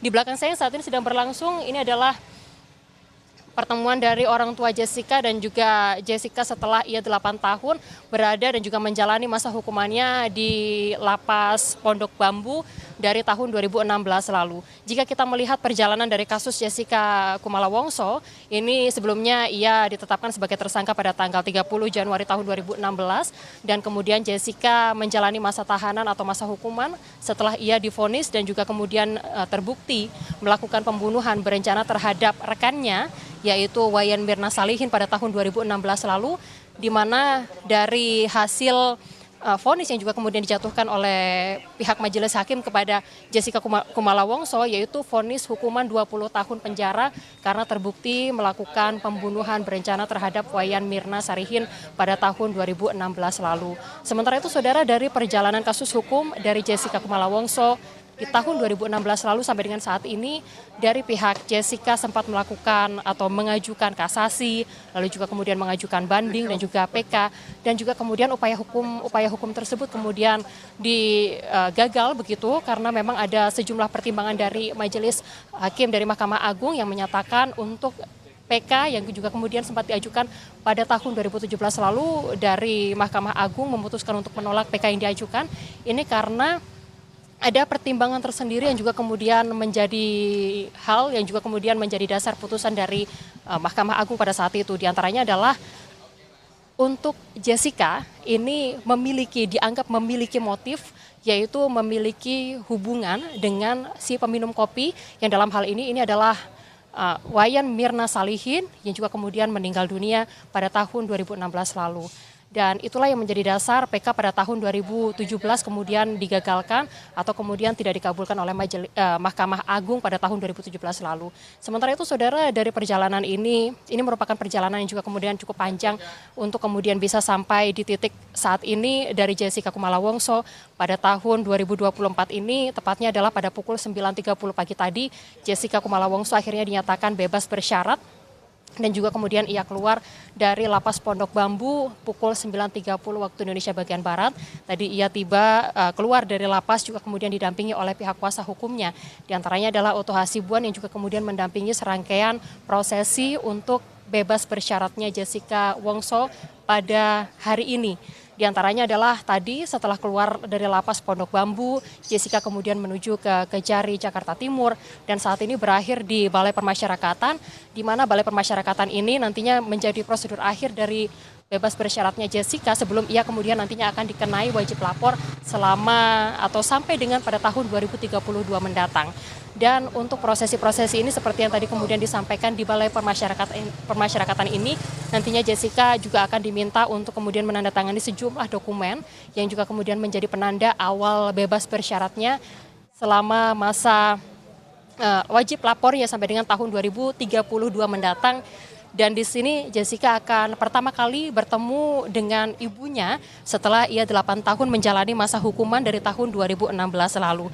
Di belakang saya saat ini sedang berlangsung, ini adalah pertemuan dari orang tua Jessica dan juga Jessica setelah ia 8 tahun berada dan juga menjalani masa hukumannya di Lapas Pondok Bambu dari tahun 2016 lalu. Jika kita melihat perjalanan dari kasus Jessica Kumala Wongso, ini sebelumnya ia ditetapkan sebagai tersangka pada tanggal 30 Januari tahun 2016 dan kemudian Jessica menjalani masa tahanan atau masa hukuman setelah ia divonis dan juga kemudian terbukti melakukan pembunuhan berencana terhadap rekannya yaitu Wayan Mirna Salihin pada tahun 2016 lalu, di mana dari hasil vonis yang juga kemudian dijatuhkan oleh pihak majelis hakim kepada Jessica Kumala Wongso, yaitu vonis hukuman 20 tahun penjara karena terbukti melakukan pembunuhan berencana terhadap Wayan Mirna Salihin pada tahun 2016 lalu. Sementara itu, saudara, dari perjalanan kasus hukum dari Jessica Kumala Wongso di tahun 2016 lalu sampai dengan saat ini, dari pihak Jessica sempat melakukan atau mengajukan kasasi, lalu juga kemudian mengajukan banding dan juga PK, dan juga kemudian upaya hukum tersebut kemudian digagal begitu karena memang ada sejumlah pertimbangan dari majelis hakim dari Mahkamah Agung yang menyatakan untuk PK yang juga kemudian sempat diajukan pada tahun 2017 lalu dari Mahkamah Agung memutuskan untuk menolak PK yang diajukan ini karena ada pertimbangan tersendiri yang juga kemudian menjadi hal yang juga kemudian menjadi dasar putusan dari Mahkamah Agung pada saat itu. Di antaranya adalah untuk Jessica ini dianggap memiliki motif, yaitu memiliki hubungan dengan si peminum kopi yang dalam hal ini adalah Wayan Mirna Salihin yang juga kemudian meninggal dunia pada tahun 2016 lalu. Dan itulah yang menjadi dasar PK pada tahun 2017 kemudian digagalkan atau kemudian tidak dikabulkan oleh Mahkamah Agung pada tahun 2017 lalu. Sementara itu, saudara, dari perjalanan ini merupakan perjalanan yang juga kemudian cukup panjang untuk kemudian bisa sampai di titik saat ini dari Jessica Kumala Wongso pada tahun 2024 ini, tepatnya adalah pada pukul 9.30 pagi tadi, Jessica Kumala Wongso akhirnya dinyatakan bebas bersyarat. Dan juga kemudian ia keluar dari Lapas Pondok Bambu pukul 9.30 waktu Indonesia bagian Barat. Tadi ia tiba keluar dari lapas juga kemudian didampingi oleh pihak kuasa hukumnya. Di antaranya adalah Oto Hasibuan yang juga kemudian mendampingi serangkaian prosesi untuk bebas bersyaratnya Jessica Wongso pada hari ini. Di antaranya adalah tadi setelah keluar dari Lapas Pondok Bambu, Jessica kemudian menuju ke Kejari, Jakarta Timur, dan saat ini berakhir di Balai Permasyarakatan, di mana Balai Permasyarakatan ini nantinya menjadi prosedur akhir dari bebas bersyaratnya Jessica sebelum ia kemudian nantinya akan dikenai wajib lapor selama atau sampai dengan pada tahun 2032 mendatang. Dan untuk prosesi-prosesi ini seperti yang tadi kemudian disampaikan di Balai Permasyarakatan ini, nantinya Jessica juga akan diminta untuk kemudian menandatangani sejumlah dokumen yang juga kemudian menjadi penanda awal bebas bersyaratnya selama masa wajib lapornya sampai dengan tahun 2032 mendatang. Dan di sini Jessica akan pertama kali bertemu dengan ibunya setelah ia 8 tahun menjalani masa hukuman dari tahun 2016 lalu.